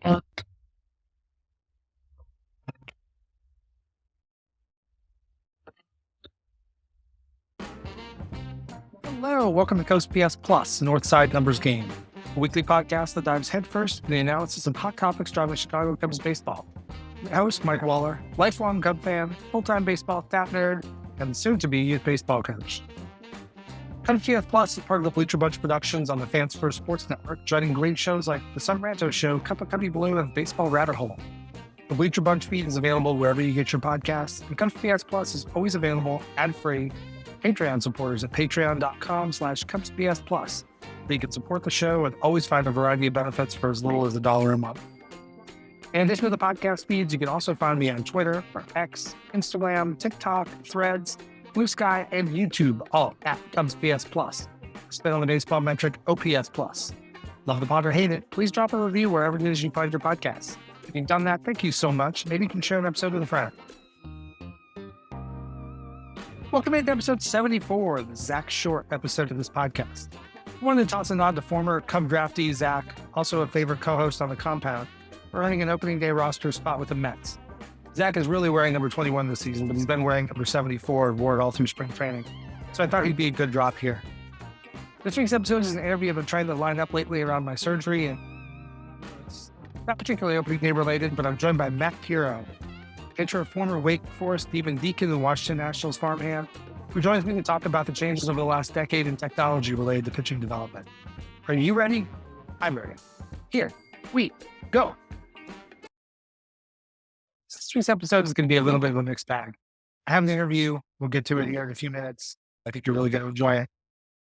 Hello, welcome to CubsPS Plus, Northside Numbers Game, a weekly podcast that dives headfirst into the analysis of hot topics driving Chicago Cubs baseball. The host, Mike Waller, lifelong Cub fan, full-time baseball stat nerd, and soon-to-be youth baseball coach. CubsPS Plus is part of the Bleacher Bunch Productions on the Fans First Sports Network, joining great shows like The Sun Ranto Show, Cup of Cubby Blue, and Baseball Rabbit Hole. The Bleacher Bunch feed is available wherever you get your podcasts, and CubsPS Plus is always available ad-free Patreon supporters at patreon.com/CubsPS Plus, where you can support the show and always find a variety of benefits for as little as $1 a month. In addition to the podcast feeds, you can also find me on Twitter, or X, Instagram, TikTok, Threads, Blue Sky, and YouTube, all at CubsPS Plus. Spin on the baseball metric OPS Plus. Love the pod or hate it, please drop a review wherever it is you find your podcasts. If you've done that, thank you so much. Maybe you can share an episode with a friend. Welcome into episode 74, the Zach Short episode of this podcast. I wanted to toss a nod to former Cub draftee Zach, also a favorite co-host on the compound, for earning an opening day roster spot with the Mets. Zach is really wearing number 21 this season, but he's been wearing number 74 and wore it all through spring training, so I thought he'd be a good drop here. This week's episode is an interview I've been trying to line up lately around my surgery, and it's not particularly opening day related, but I'm joined by Matt Pirro, pitcher of former Wake Forest Demon Deacon and Washington Nationals farmhand, who joins me to talk about the changes over the last decade in technology related to pitching development. Are you ready? I'm ready. Here we go. This week's episode is going to be a little bit of a mixed bag. I have an interview. We'll get to it here in a few minutes. I think you're really going to enjoy it.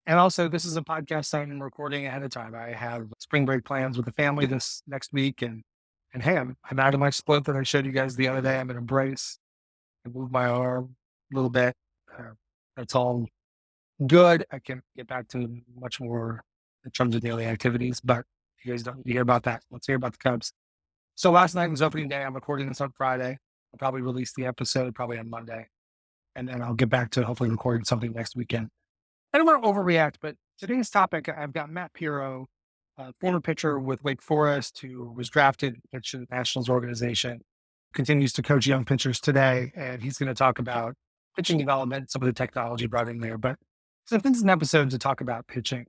And also, this is a podcast I'm recording ahead of time. I have spring break plans with the family this next week, and hey, I'm out of my split that I showed you guys the other day. I'm in a brace. I moved my arm a little bit. That's all good. I can get back to much more in terms of daily activities, but if you guys don't need to hear about that, let's hear about the Cubs. So last night was opening day. I'm recording this on Friday. I'll probably release the episode probably on Monday. And then I'll get back to hopefully recording something next weekend. I don't want to overreact, but today's topic, I've got Matt Pirro, former pitcher with Wake Forest, who was drafted into the Nationals organization, continues to coach young pitchers today, and he's going to talk about pitching development, some of the technology brought in there. But since this is an episode to talk about pitching,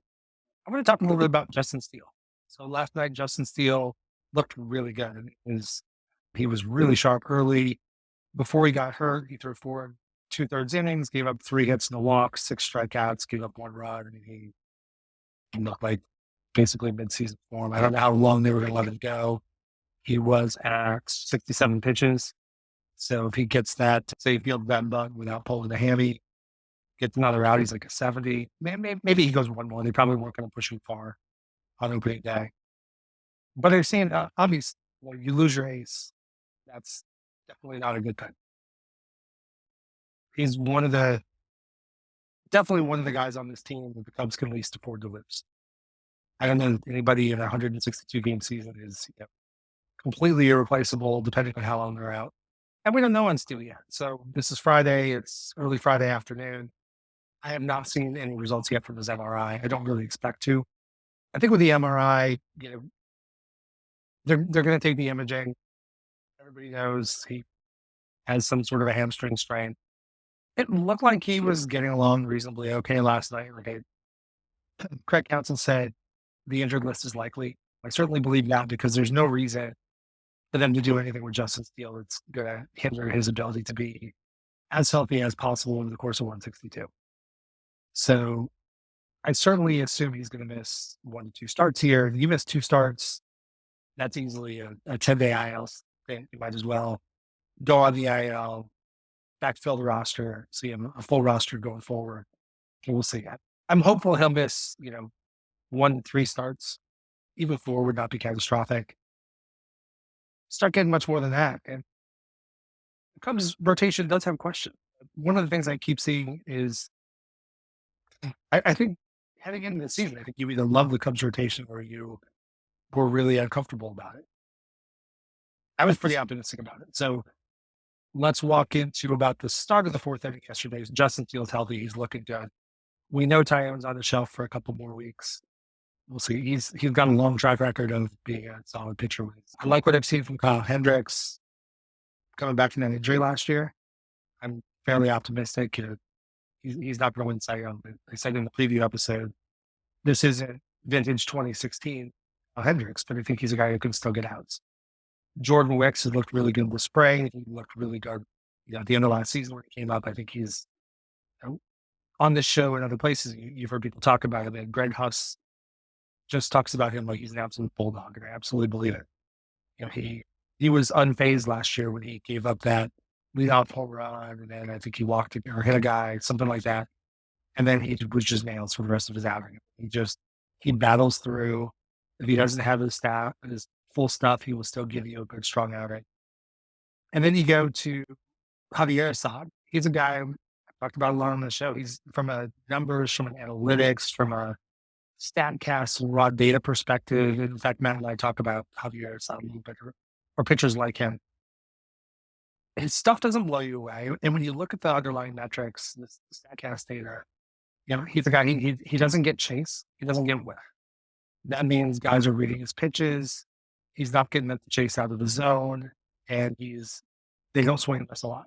I want to talk a little bit about Justin Steele. So last night, Justin Steele looked really good. He was really sharp early. Before he got hurt, he threw 4 2/3 innings, gave up 3 hits and a walk, 6 strikeouts, gave up 1 run. I mean, he looked like basically mid-season form. I don't know how long they were going to let him go. He was at 67 pitches. So if he gets that, say he fields that bug without pulling the hammy, gets another out, he's like a 70. Maybe he goes 1 more. They probably weren't going to push him far on opening day. But they're saying, obviously, when you lose your ace, that's definitely not a good thing. He's definitely one of the guys on this team that the Cubs can least afford to lose. I don't know if anybody in a 162 game season is completely irreplaceable, depending on how long they're out. And we don't know on Steele yet. So this is Friday. It's early Friday afternoon. I have not seen any results yet from his MRI. I don't really expect to. I think with the MRI, they're going to take the imaging. Everybody knows he has some sort of a hamstring strain. It looked like he was getting along reasonably okay last night. Craig Counsell said the injured list is likely. I certainly believe that because there's no reason for them to do anything with Justin Steele that's going to hinder his ability to be as healthy as possible over the course of 162. So I certainly assume he's going to miss 1 to 2 starts here. You miss 2 starts, that's easily a 10-day IL thing. You might as well go on the IL, backfill the roster, see him a full roster going forward. And we'll see. I'm hopeful he'll miss, 1 to 3 starts. Even 4 would not be catastrophic. Start getting much more than that. And the Cubs rotation does have questions. One of the things I keep seeing is, I think heading into the season, I think you either love the Cubs rotation or you were really uncomfortable about it. I was pretty optimistic about it. So let's walk into about the start of the 4th inning yesterday. Justin Steele's healthy. He's looking good. We know Tyone's on the shelf for a couple more weeks. we'll see. He's got a long track record of being a solid pitcher. I like what I've seen from Kyle Hendricks coming back from that injury last year. I'm fairly optimistic. He's not going to win Cy Young, but I said in the preview episode, this isn't vintage 2016 Hendricks, but I think he's a guy who can still get outs. Jordan Wicks has looked really good in the spring. He looked really good at the end of last season when he came up. I think he's on this show and other places. You've heard people talk about him. And Greg Huss just talks about him like he's an absolute bulldog, and I absolutely believe it. He was unfazed last year when he gave up that leadoff home run, and then I think he walked or hit a guy, something like that. And then he was just nails for the rest of his outing. He battles through. If he doesn't have his full stuff, he will still give you a good, strong outing. And then you go to Javier Assad. He's a guy I talked about a lot on the show. He's from a numbers, from an analytics, from a StatCast and raw data perspective. In fact, Matt and I talk about Javier Assad a little bit, or pitchers like him. His stuff doesn't blow you away. And when you look at the underlying metrics, the StatCast data, he's a guy, he doesn't get chase. He doesn't get whiff. That means guys are reading his pitches. He's not getting the chase out of the zone, and they don't swing and miss a lot.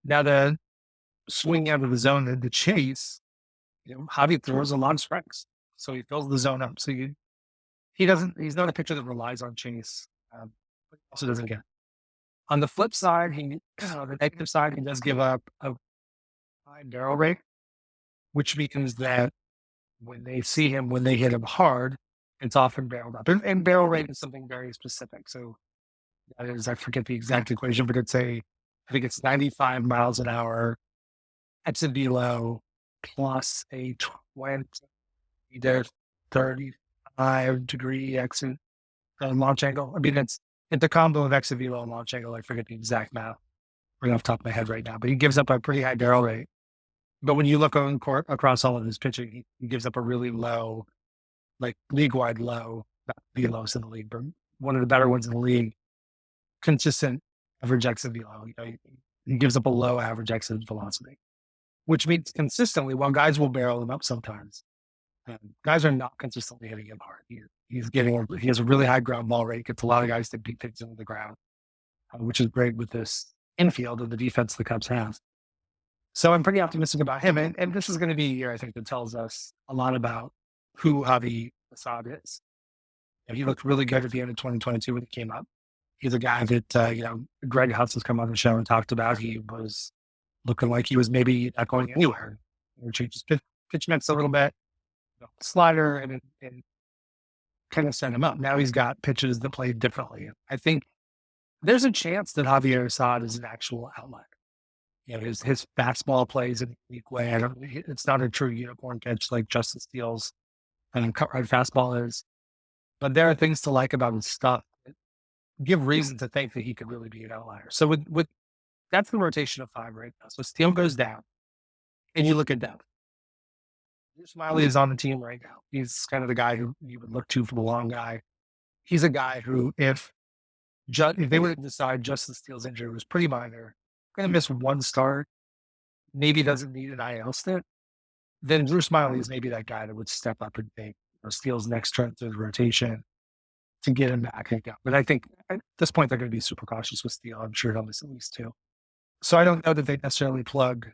Now, the swing out of the zone and the chase, Javi throws a lot of strikes. So he fills the zone up. So he's not a pitcher that relies on chase. But he also doesn't get it. On the flip side, the negative side, he does give up a high barrel rate, which means that when they see him, when they hit him hard, it's often barreled up. And barrel rate is something very specific. So that is, I forget the exact equation, but I think it's 95 miles an hour exit velo plus a 20 to 35-degree exit launch angle. I mean, it's a combo of exit velo and launch angle. I forget the exact math right off the top of my head right now, but he gives up a pretty high barrel rate. But when you look on court across all of his pitching, he gives up a really low, like league-wide low, not the lowest in the league, but one of the better ones in the league, consistent average exit velo. He gives up a low average exit velocity, which means consistently, while guys will barrel him up sometimes, guys are not consistently hitting him hard. He has a really high ground ball rate, gets a lot of guys to beat things into the ground, which is great with this infield and the defense the Cubs have. So I'm pretty optimistic about him. And this is going to be a year, I think, that tells us a lot about who Javi Assad is. He looked really good at the end of 2022 when he came up. He's a guy that, Greg Huss has come on the show and talked about. He was looking like he was maybe not going anywhere. He changed his pitch mix a little bit, slider, and kind of set him up. Now he's got pitches that play differently. I think there's a chance that Javier Assad is an actual outlier. His fastball plays in a unique way. It's not a true unicorn pitch like Justin Steele's cut right fastball is. But there are things to like about his stuff that give reason to think that he could really be an outlier. So with that's the rotation of 5 right now. So Steele goes down, and you look at depth. Smiley is on the team right now. He's kind of the guy who you would look to for the long guy. He's a guy who, if they were to decide Justin Steele's injury was pretty minor, going to miss one start, maybe doesn't need an IL stint, then Drew Smiley is maybe that guy that would step up and take Steele's next turn through the rotation to get him back and go. But I think at this point, they're going to be super cautious with Steele. I'm sure he'll miss at least 2. So I don't know that they necessarily plug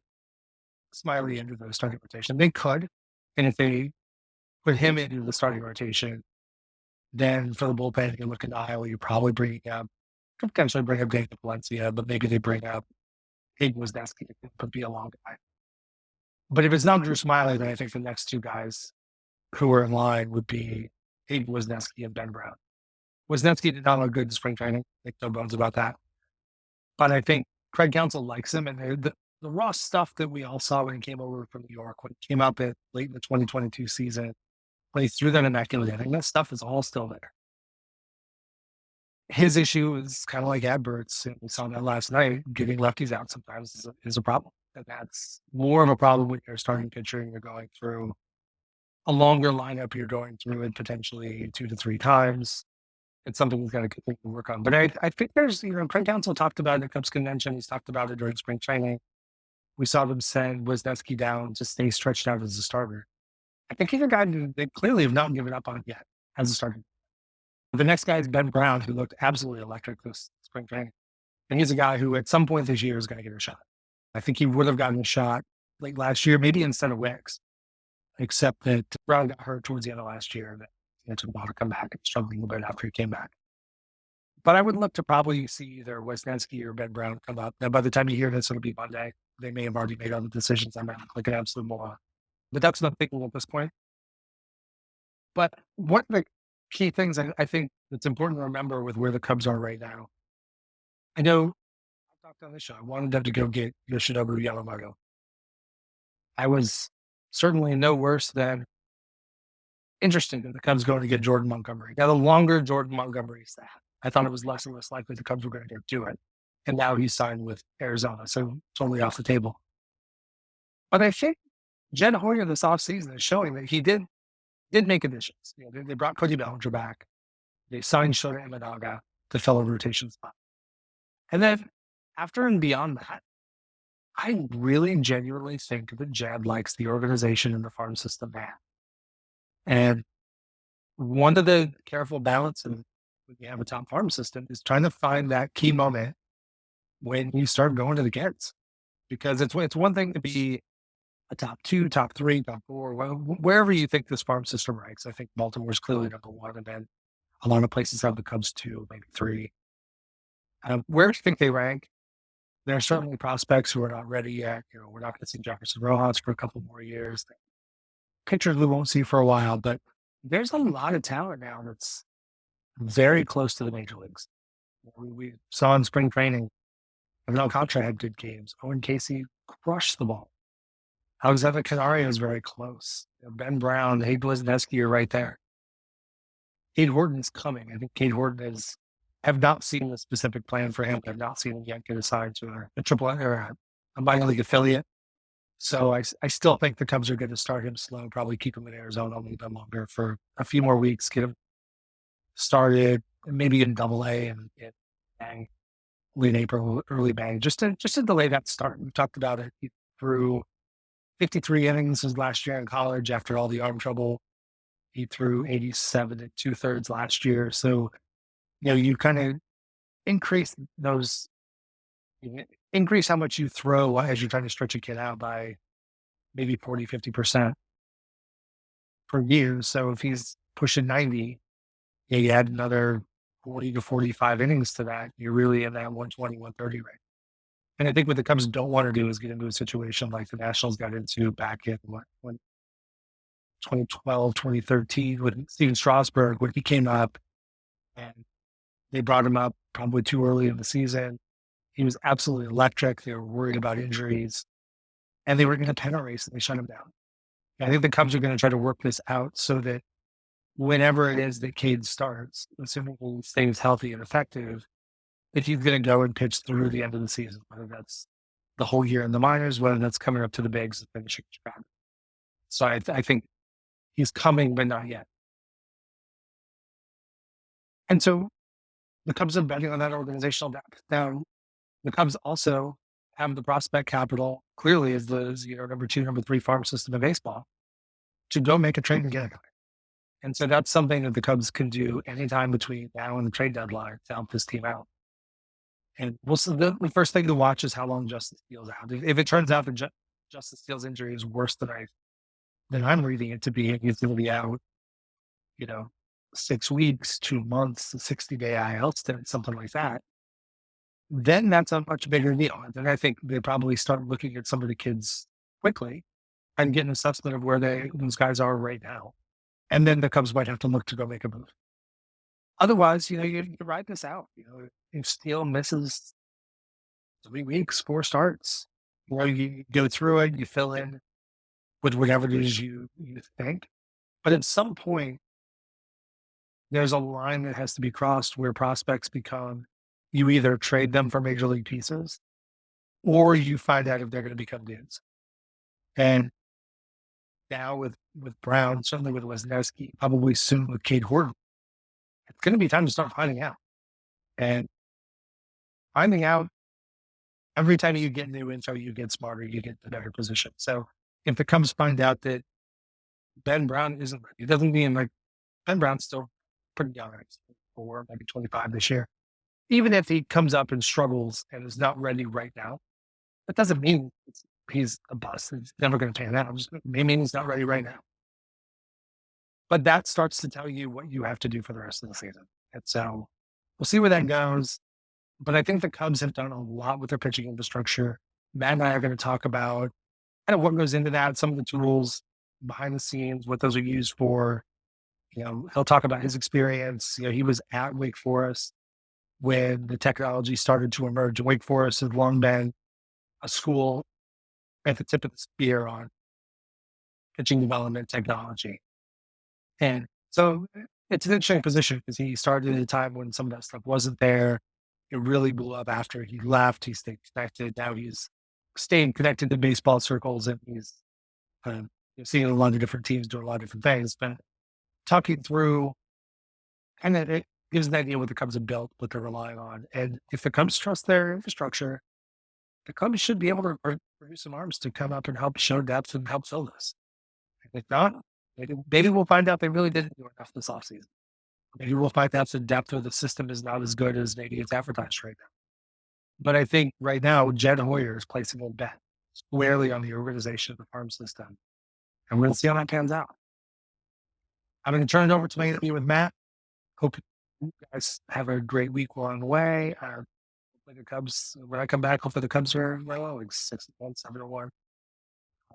Smiley into the starting rotation. They could. And if they put him into the starting rotation, then for the bullpen, you look at Iowa, you're probably could potentially bring up David Valencia, but maybe they bring up Hayden Wisniewski to be a long guy. But if it's not Drew Smiley, then I think the next 2 guys who are in line would be Hayden Wisniewski and Ben Brown. Wisniewski did not look good in spring training. Make no bones about that. But I think Craig Counsell likes him, and the raw stuff that we all saw when he came over from New York, when he came up late in the 2022 season, plays through that immaculate inning, that stuff is all still there. His issue is kind of like Adbert's, and we saw that last night. Getting lefties out sometimes is a problem. And that's more of a problem when you're starting pitcher and you're going through a longer lineup. You're going through it potentially 2 to 3 times. It's something he's got to continue to work on. But I think there's, Craig Counsell talked about it at Cubs convention. He's talked about it during spring training. We saw them send Wisniewski down to stay stretched out as a starter. I think he's a guy who they clearly have not given up on yet as a starter. The next guy is Ben Brown, who looked absolutely electric this spring training. And he's a guy who at some point this year is going to get a shot. I think he would have gotten a shot late last year, maybe instead of Wicks, except that Brown got hurt towards the end of last year. That it took a while to come back and struggling a little bit after he came back. But I would look to probably see either Wisniewski or Ben Brown come up. Now, by the time you hear this, it'll be Monday. They may have already made other decisions. I might look like an absolute moron. But that's not thinking at this point. But one of the key things I think that's important to remember with where the Cubs are right now, I know I talked on the show, I wanted them to go get Yoshinobu Yamamoto. I was certainly no worse than interested in the Cubs going to get Jordan Montgomery. Now, the longer Jordan Montgomery sat, I thought it was less and less likely the Cubs were going to do it. And now he's signed with Arizona, so totally off the table. But I think Jed Hoyer this offseason is showing that he did make additions. You know, they brought Cody Bellinger back. They signed Shota Imanaga to fill a rotation spot. And then after and beyond that, I really genuinely think that Jed likes the organization and the farm system now. And one of the careful balances when you have a top farm system is trying to find that key moment when you start going to the kids. Because it's one thing to be a top 2, top 3, top 4, wherever you think this farm system ranks. I think Baltimore's clearly number 1, and then a lot of places have the Cubs 2, maybe 3. Where do you think they rank? There are certainly prospects who are not ready yet. You know, we're not going to see Jefferson Rojas for a couple more years. Pitchers we won't see for a while, but there's a lot of talent now that's very close to the major leagues. We saw in spring training, Emil Contra had good games. Owen Casey crushed the ball. Alexander Canario is very close. You know, Ben Brown, Hayden Wisniewski are right there. Cade Horton's coming. I think Cade Horton have not seen the specific plan for him. I've not seen him yet get assigned to a triple or a minor league affiliate. So I still think the Cubs are going to start him slow, probably keep him in Arizona a little bit longer for a few more weeks, get him started, maybe in Double-A and May, late April, early May, just to delay that start. We talked about it. He threw 53 innings his last year in college after all the arm trouble. He threw 87 and 2/3 last year. So, you know, you kind of increase how much you throw as you're trying to stretch a kid out by maybe 40, 50% per year. So if he's pushing 90, you add another 40 to 45 innings to that, you're really in that 120, 130 range. And I think what the Cubs don't want to do is get into a situation like the Nationals got into back in 2012, 2013 with Steven Strasburg, when he came up and they brought him up probably too early in the season. He was absolutely electric. They were worried about injuries and they were in a pennant race and they shut him down. I think the Cubs are going to try to work this out so that whenever it is that Cade starts, assuming he stays healthy and effective, that he's going to go and pitch through the end of the season, whether that's the whole year in the minors, whether that's coming up to the bigs and finishing Chicago. So I think he's coming, but not yet. And so the Cubs are betting on that organizational depth. Now, the Cubs also have the prospect capital, clearly as the number 2, number 3 farm system in baseball, to go make a trade and get a guy. And so that's something that the Cubs can do anytime between now and the trade deadline to help this team out. And we'll see. The first thing to watch is how long Justice Steele's out. If it turns out that Justice Steele's injury is worse than I'm reading it to be, and he's going to be out, 6 weeks, 2 months, a 60-day IL stint, something like that, then that's a much bigger deal. And then I think they probably start looking at some of the kids quickly and get an assessment of where those guys are right now. And then the Cubs might have to look to go make a move. Otherwise, you ride this out. If Steele misses 3 weeks, 4 starts, you go through it, you fill in with whatever it is you think. But at some point, there's a line that has to be crossed where prospects become, you either trade them for major league pieces or you find out if they're going to become dudes. And now with Brown, certainly with Wisniewski, probably soon with Cade Horton, it's going to be time to start finding out. And finding out, every time you get new info, you get smarter, you get the better position. So if the Cubs find out that Ben Brown isn't ready. It doesn't mean like Ben Brown's still pretty young, right? He's 24, maybe 25 this year. Even if he comes up and struggles and is not ready right now, that doesn't mean he's a bust. It's never going to pan out. It just may mean he's not ready right now. But that starts to tell you what you have to do for the rest of the season. And so we'll see where that goes. But I think the Cubs have done a lot with their pitching infrastructure. Matt and I are going to talk about kind of what goes into that, some of the tools behind the scenes, what those are used for. He'll talk about his experience. He was at Wake Forest when the technology started to emerge. Wake Forest has long been a school at the tip of the spear on pitching development technology. And so it's an interesting position because he started at a time when some of that stuff wasn't there. It really blew up after he left. He stayed connected. Now he's staying connected to baseball circles and he's seeing a lot of different teams doing a lot of different things. But talking through kind of it gives an idea what the Cubs have built, what they're relying on. And if the Cubs trust their infrastructure, the Cubs should be able to produce some arms to come up and help show depth and help fill this. If not, maybe we'll find out they really didn't do enough this offseason. Maybe we'll find out the depth of the system is not as good as maybe it's advertised right now. But I think right now, Jed Hoyer is placing a bet squarely on the organization of the farm system. And we're going to see how that pans out. I'm going to turn it over to my interview with Matt. Hope you guys have a great week along the way. Hopefully the Cubs, when I come back, hopefully the Cubs are like 6-1, 7-1,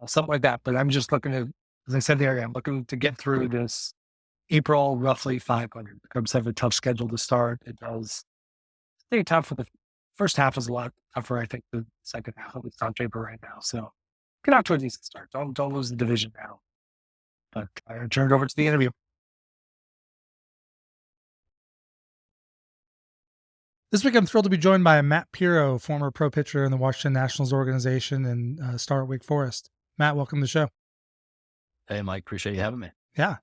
something like that. But I'm just looking to, as I said there, I'm looking to get through this April, roughly 500. The Cubs have a tough schedule to start. It does stay tough for the first half is a lot tougher. I think the second half, at least on paper right now. So get out to a decent start. Don't lose the division now. But I turn it over to the interview. This week, I'm thrilled to be joined by Matt Pirro, former pro pitcher in the Washington Nationals organization and star at Wake Forest. Matt, welcome to the show. Hey, Mike. Appreciate you having me. Yeah.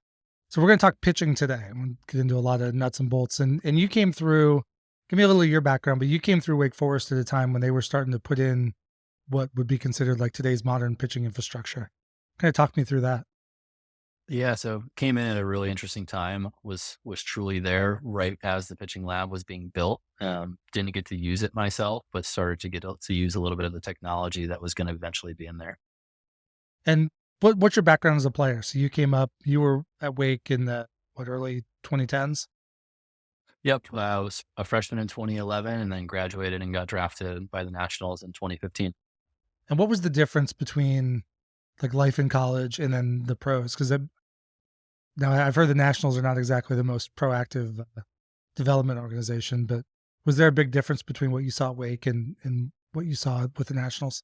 So we're going to talk pitching today. I'm going to get into a lot of nuts and bolts. And you came through, give me a little of your background, but you came through Wake Forest at a time when they were starting to put in what would be considered like today's modern pitching infrastructure. Kind of talk me through that. Yeah, so came in at a really interesting time. Was truly there right as the pitching lab was being built. Didn't get to use it myself, but started to get to use a little bit of the technology that was going to eventually be in there. And what's your background as a player? So you came up, you were at Wake in the early 2010s? Yep, I was a freshman in 2011, and then graduated and got drafted by the Nationals in 2015. And what was the difference between like life in college and then the pros? Because now I've heard the Nationals are not exactly the most proactive development organization, but was there a big difference between what you saw at Wake and what you saw with the Nationals?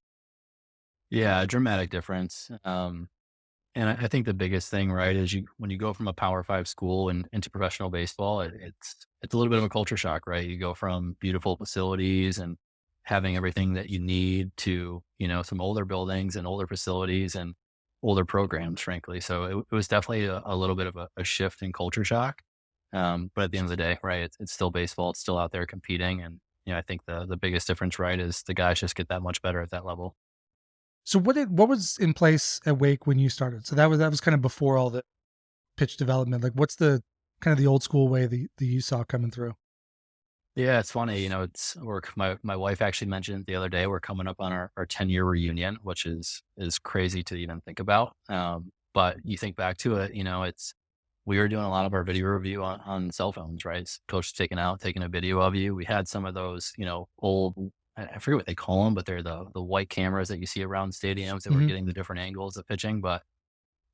Yeah, a dramatic difference. And I think the biggest thing, right, is when you go from a Power Five school and into professional baseball, it's a little bit of a culture shock, right? You go from beautiful facilities and having everything that you need to, some older buildings and older facilities and older programs, frankly. So it was definitely a little bit of a shift in culture shock. But at the end of the day, right, it's still baseball. It's still out there competing. And, I think the biggest difference, right, is the guys just get that much better at that level. So what was in place at Wake when you started? So that was kind of before all the pitch development. Like what's the kind of the old school way that you saw coming through? Yeah, it's funny. My wife actually mentioned the other day, we're coming up on our 10-year reunion, which is crazy to even think about. But you think back to it, we were doing a lot of our video review on cell phones, right? Coach taking a video of you. We had some of those, old, I forget what they call them, but they're the white cameras that you see around stadiums that were getting the different angles of pitching. But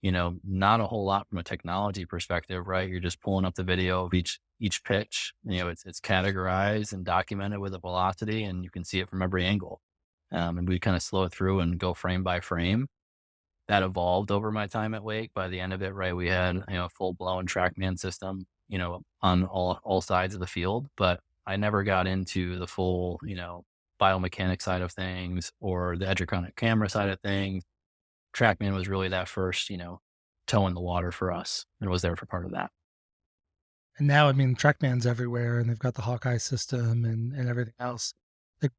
not a whole lot from a technology perspective, right? You're just pulling up the video of each pitch. It's categorized and documented with a velocity, and you can see it from every angle. And we kind of slow it through and go frame by frame. That evolved over my time at Wake. By the end of it, right, we had a full blown TrackMan system, on all sides of the field. But I never got into the full, biomechanics side of things or the edgertronic camera side of things. TrackMan was really that first, toe in the water for us, and was there for part of that. And now, I mean, TrackMan's everywhere and they've got the Hawkeye system and everything else. Like,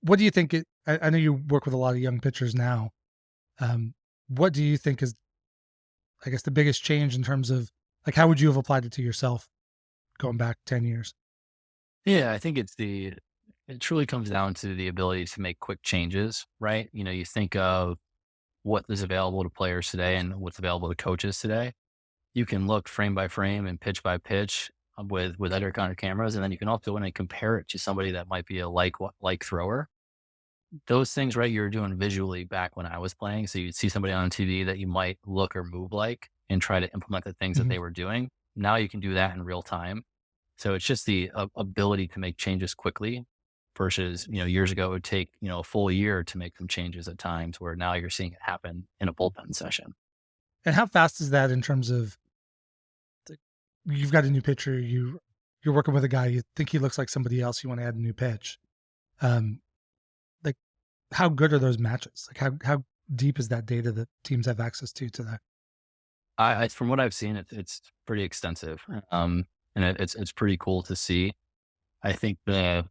what do you think I know you work with a lot of young pitchers now. What do you think is I guess, the biggest change in terms of like, how would you have applied it to yourself going back 10 years? Yeah, I think it truly comes down to the ability to make quick changes, right? You think of what is available to players today and what's available to coaches today. You can look frame by frame and pitch by pitch with other kind of cameras, and then you can also want to compare it to somebody that might be a like thrower. Those things, right? You were doing visually back when I was playing, so you'd see somebody on TV that you might look or move like, and try to implement the things that Mhm. they were doing. Now you can do that in real time. So it's just the ability to make changes quickly versus, years ago, it would take, a full year to make some changes at times where now you're seeing it happen in a bullpen session. And how fast is that in terms of the, you've got a new pitcher, you're working with a guy, you think he looks like somebody else, you want to add a new pitch. Um, like how good are those matches? Like how deep is that data that teams have access to today? From what I've seen, it's pretty extensive. And it's pretty cool to see. I think the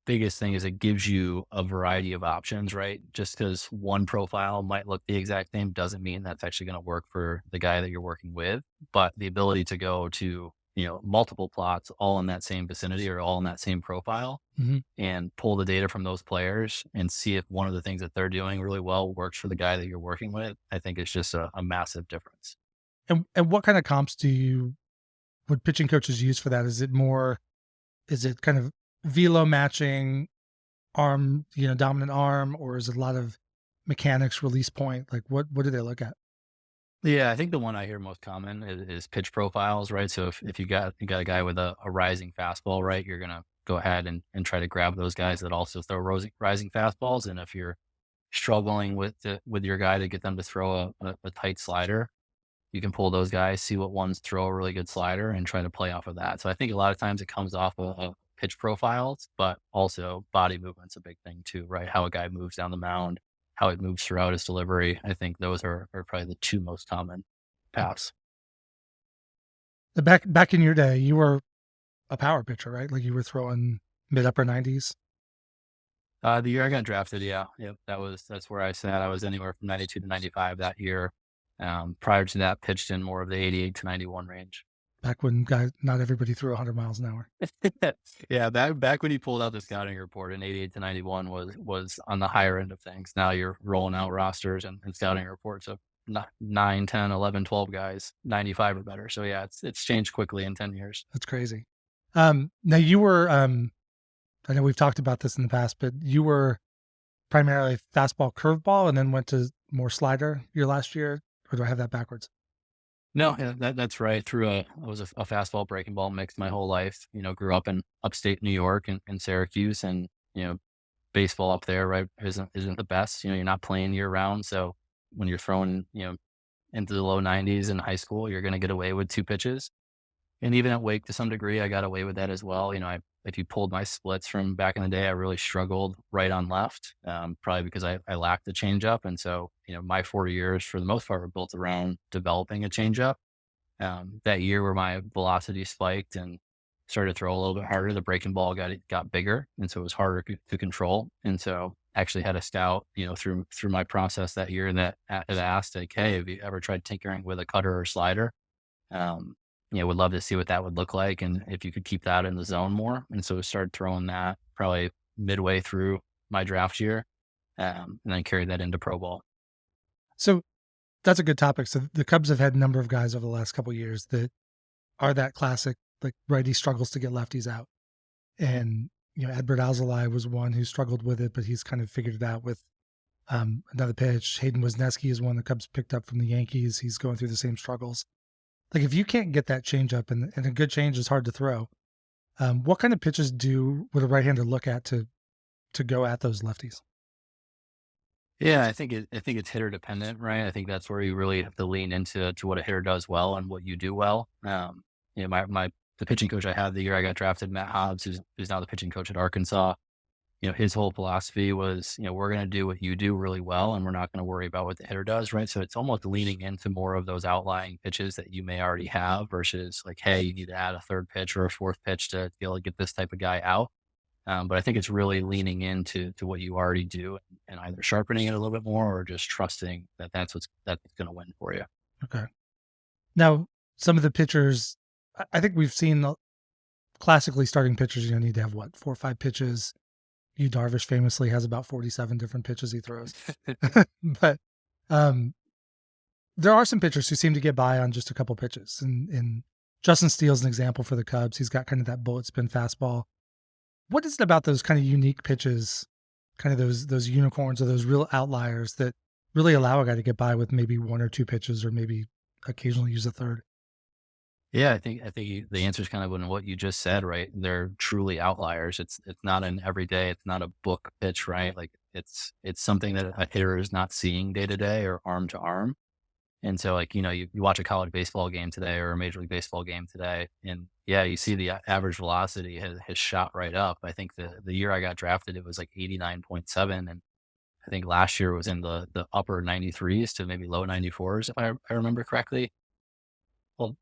biggest thing is it gives you a variety of options, right? Just because one profile might look the exact same doesn't mean that's actually going to work for the guy that you're working with. But the ability to go to, multiple plots all in that same vicinity or all in that same profile Mhm. and pull the data from those players and see if one of the things that they're doing really well works for the guy that you're working with, I think it's just a massive difference. And what kind of comps would pitching coaches use for that? Is it kind of velo matching, arm, dominant arm, or is it a lot of mechanics, release point? Like what do they look at? Yeah, I think the one I hear most common is pitch profiles, right? So if you got a guy with a rising fastball, right, you're gonna go ahead and try to grab those guys that also throw rising fastballs. And if you're struggling with your guy to get them to throw a tight slider, you can pull those guys, see what ones throw a really good slider, and try to play off of that. So I think a lot of times it comes off of pitch profiles, but also body movement's a big thing too, right? How a guy moves down the mound, how it moves throughout his delivery. I think those are probably the two most common paths. Back in your day, you were a power pitcher, right? Like you were throwing mid upper 90s. The year I got drafted, yeah, yep, that's where I sat. I was anywhere from 92 to 95 that year. Prior to that, pitched in more of the 88 to 91 range. Back when guys, not everybody threw 100 miles an hour. Yeah, back when he pulled out the scouting report in 88 to 91 was on the higher end of things. Now you're rolling out rosters and scouting reports of 9, 10, 11, 12 guys, 95 or better. So yeah, it's changed quickly in 10 years. That's crazy. Now you were, I know we've talked about this in the past, but you were primarily fastball, curveball, and then went to more slider your last year, or do I have that backwards? No, yeah, that's right. I was a fastball breaking ball mix my whole life. Grew up in upstate New York and Syracuse, and baseball up there, right, isn't the best. You're not playing year round, so when you're throwing, into the low 90s in high school, you're going to get away with two pitches. And even at Wake, to some degree, I got away with that as well. If you pulled my splits from back in the day, I really struggled right on left, probably because I lacked the changeup. And so, my 4 years for the most part were built around developing a changeup. That year where my velocity spiked and started to throw a little bit harder, the breaking ball got bigger, and so it was harder to control. And so, actually had a scout, through my process that year that had asked, like, "Hey, have you ever tried tinkering with a cutter or slider?" Um, would love to see what that would look like, and if you could keep that in the zone more. And so, we started throwing that probably midway through my draft year, and then carried that into pro ball. So that's a good topic. So the Cubs have had a number of guys over the last couple of years that are that classic, like righty struggles to get lefties out. And, Adbert Alzolay was one who struggled with it, but he's kind of figured it out with another pitch. Hayden Wesneski is one the Cubs picked up from the Yankees. He's going through the same struggles. Like if you can't get that change up and a good change is hard to throw, what kind of pitches would a right-hander look at to go at those lefties? Yeah, I think it's hitter dependent, right? I think that's where you really have to lean into what a hitter does well and what you do well. The pitching coach I had the year I got drafted, Matt Hobbs, who's now the pitching coach at Arkansas. His whole philosophy was, we're going to do what you do really well, and we're not going to worry about what the hitter does, right? So it's almost leaning into more of those outlying pitches that you may already have versus like, hey, you need to add a third pitch or a fourth pitch to be able to get this type of guy out. But I think it's really leaning into what you already do and either sharpening it a little bit more or just trusting that that's what's going to win for you. Okay. Now, some of the pitchers, I think we've seen classically starting pitchers, need to have what, 4 or 5 pitches. Darvish famously has about 47 different pitches he throws. But um, there are some pitchers who seem to get by on just a couple pitches. And Justin Steele's an example for the Cubs. He's got kind of that bullet spin fastball. What is it about those kind of unique pitches, kind of those unicorns or those real outliers that really allow a guy to get by with maybe 1 or 2 pitches or maybe occasionally use a third? Yeah, the answer is kind of in what you just said, right? They're truly outliers. It's not an everyday, it's not a book pitch, right? Like it's something that a hitter is not seeing day to day or arm to arm. And so like, you watch a college baseball game today or a major league baseball game today, and yeah, you see the average velocity has shot right up. I think the year I got drafted, it was like 89.7. And I think last year was in the upper 93s to maybe low 94s, if I remember correctly. Well,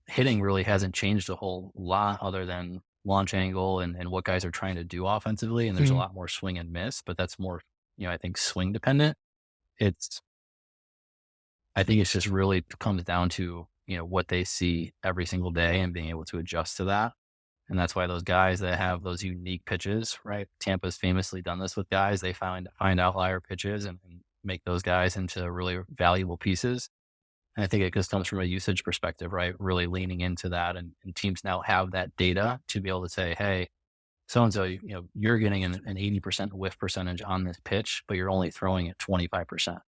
hitting really hasn't changed a whole lot other than launch angle and what guys are trying to do offensively. And there's a Mhm. lot more swing and miss, but that's more, I think swing dependent. It's, I think it's just really comes down to, what they see every single day and being able to adjust to that. And that's why those guys that have those unique pitches, right? Tampa's famously done this with guys. They find outlier pitches and make those guys into really valuable pieces. And I think it just comes from a usage perspective, right? Really leaning into that. And teams now have that data to be able to say, hey, so-and-so, you're getting an 80% whiff percentage on this pitch, but you're only throwing it 25%.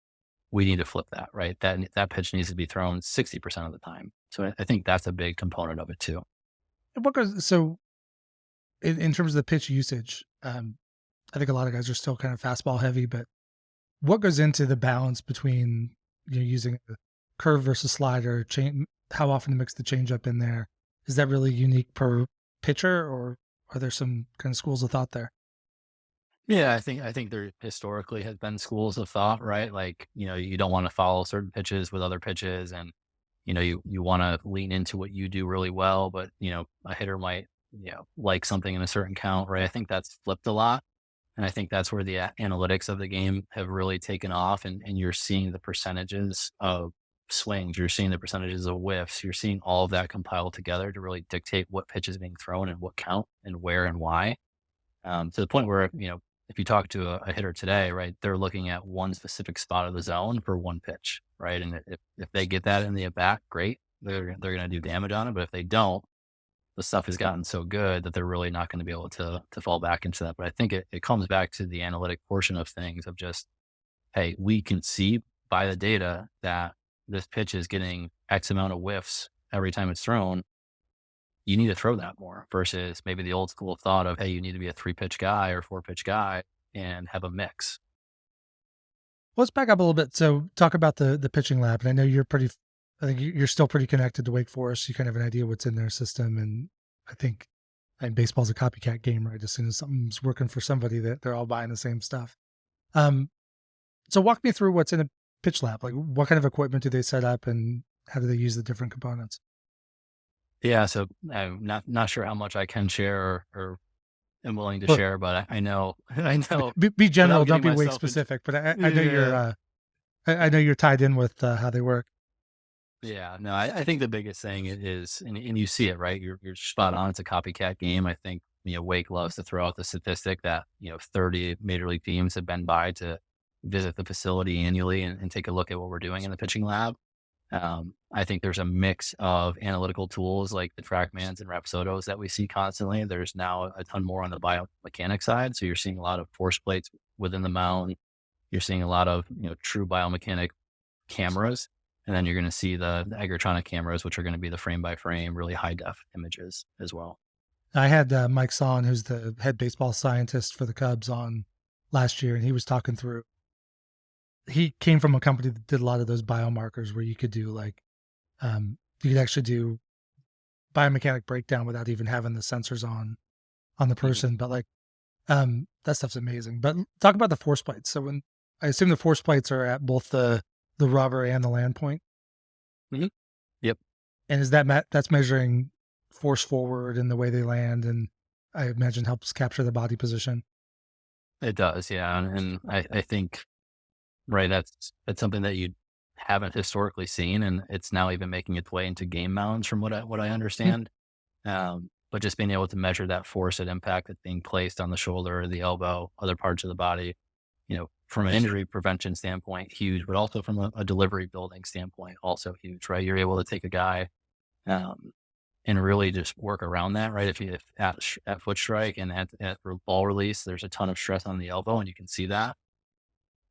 We need to flip that, right? That pitch needs to be thrown 60% of the time. So I think that's a big component of it too. And what goes so in terms of the pitch usage, I think a lot of guys are still kind of fastball heavy, but what goes into the balance between using a curve versus slider, how often to mix the changeup in there? Is that really unique per pitcher, or are there some kind of schools of thought there? Yeah, I think there historically has been schools of thought, right? Like, you don't want to follow certain pitches with other pitches, and you want to lean into what you do really well, but a hitter might like something in a certain count, right? I think that's flipped a lot, and I think that's where the analytics of the game have really taken off, and you're seeing the percentages of swings, you're seeing the percentages of whiffs, you're seeing all of that compiled together to really dictate what pitch is being thrown and what count and where and why. To the point where, if you talk to a hitter today, right, they're looking at one specific spot of the zone for one pitch, right? And if they get that in the at bat, great, they're going to do damage on it. But if they don't, the stuff has gotten so good that they're really not going to be able to fall back into that. But I think it comes back to the analytic portion of things of just, hey, we can see by the data that this pitch is getting X amount of whiffs every time it's thrown. You need to throw that more versus maybe the old school thought of, hey, you need to be a 3 pitch guy or 4 pitch guy and have a mix. Let's back up a little bit. So talk about the pitching lab, and I know I think you're still pretty connected to Wake Forest. You kind of have an idea what's in their system, and I think and baseball's a copycat game, right? As soon as something's working for somebody, that they're all buying the same stuff. Um, so walk me through what's in a pitch lab. Like, what kind of equipment do they set up, and how do they use the different components? Yeah. So I'm not sure how much I can share or am willing to Well, share, but I know, I know be general. without Don't getting be Wake myself into, specific. But I know you're. yeah. I know you're tied in with how they work. Yeah, no, I think the biggest thing is, and you see it, right? You're spot on. It's a copycat game. I think, Wake loves to throw out the statistic that, 30 major league teams have been by to visit the facility annually and take a look at what we're doing in the pitching lab. I think there's a mix of analytical tools like the TrackMans and Rapsodos that we see constantly. There's now a ton more on the biomechanics side. So you're seeing a lot of force plates within the mound. You're seeing a lot of, true biomechanic cameras. And then you're going to see the Egertronic cameras, which are going to be the frame by frame, really high def images as well. I had Mike Son, who's the head baseball scientist for the Cubs, on last year, and he was talking through. He came from a company that did a lot of those biomarkers where you could do you could actually do biomechanic breakdown without even having the sensors on the person. But that stuff's amazing. But talk about the force plates. So when I assume the force plates are at both the rubber and the land point, Mm-hmm. Yep. and is that's measuring force forward and the way they land, and I imagine helps capture the body position. It does. Yeah. And I think, right, that's something that haven't historically seen, and it's now even making its way into game mounds from what I Hmm. understand. But just being able to measure that force at impact that's being placed on the shoulder, the elbow, other parts of the body, from an injury prevention standpoint, huge, but also from a delivery building standpoint, also huge, right? You're able to take a guy um, and really just work around that, right? If at foot strike and at ball release, there's a ton of stress on the elbow, and you can see that.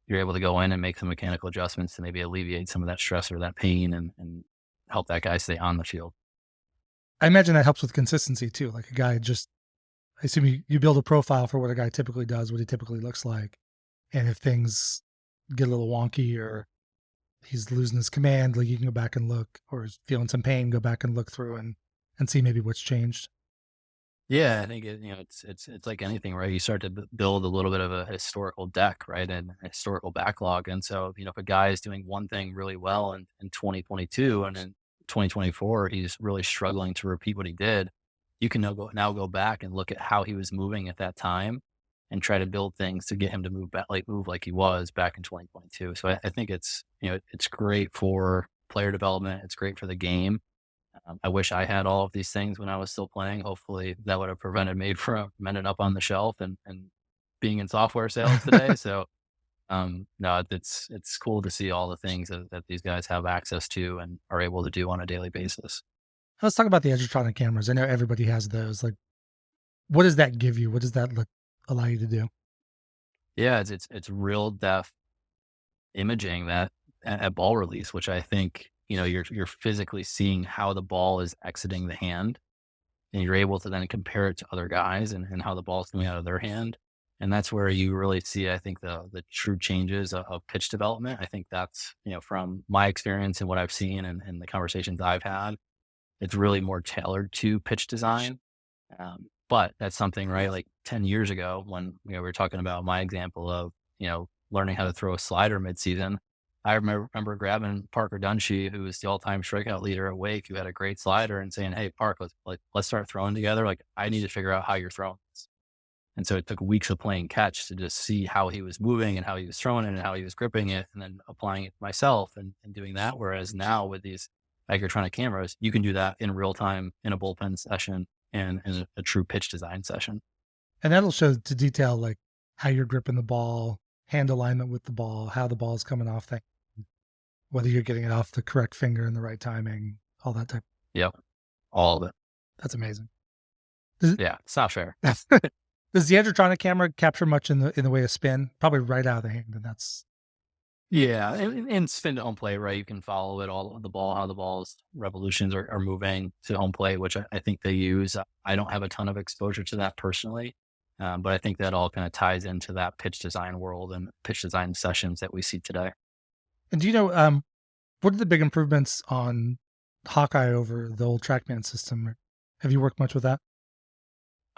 You're able to go in and make some mechanical adjustments to maybe alleviate some of that stress or that pain and help that guy stay on the field. I imagine that helps with consistency too. Like a guy just, I assume you build a profile for what a guy typically does, what he typically looks like. And if things get a little wonky or he's losing his command, like you can go back and look, or he's feeling some pain, go back and look through and see maybe what's changed. Yeah, I think it's like anything, right? You start to build a little bit of a historical deck, right, and a historical backlog. And so, if a guy is doing one thing really well in 2022 and in 2024 he's really struggling to repeat what he did, you can now go back and look at how he was moving at that time and try to build things to get him to move like he was back in 2022. So I think it's great for player development. It's great for the game. I wish I had all of these things when I was still playing. Hopefully, that would have prevented me from ending up on the shelf and being in software sales today. So, no, it's cool to see all the things that these guys have access to and are able to do on a daily basis. Let's talk about the Edgertronic cameras. I know everybody has those. Like, what does that give you? What does that allow you to do? Yeah, it's real depth imaging that at ball release, which I think you're physically seeing how the ball is exiting the hand, and you're able to then compare it to other guys and how the ball's coming out of their hand. And that's where you really see, I think, the true changes of pitch development. I think that's, from my experience and what I've seen and the conversations I've had, it's really more tailored to pitch design. But that's something, right? Like 10 years ago when, we were talking about my example of, learning how to throw a slider midseason. I remember grabbing Parker Dunshee, who was the all-time strikeout leader at Wake, who had a great slider, and saying, "Hey, Park, let's start throwing together. Like, I need to figure out how you're throwing this." And so it took weeks of playing catch to just see how he was moving and how he was throwing it and how he was gripping it, and then applying it myself and doing that. Whereas now with these Microtronic cameras, you can do that in real time in a bullpen session and in a true pitch design session. And that'll show to detail like how you're gripping the ball, hand alignment with the ball, how the ball is coming off that, whether you're getting it off the correct finger in the right timing, all that type. Yep, all of it. That's amazing. Yeah, it's not fair. Does the Edgertronic camera capture much in the way of spin? Probably right out of the hand, and that's Yeah, and spin to home plate, right? You can follow it all the ball, how the ball's revolutions are moving to home plate, which I think they use. I don't have a ton of exposure to that personally, but I think that all kind of ties into that pitch design world and pitch design sessions that we see today. And do you know what are the big improvements on Hawkeye over the old TrackMan system? Have you worked much with that?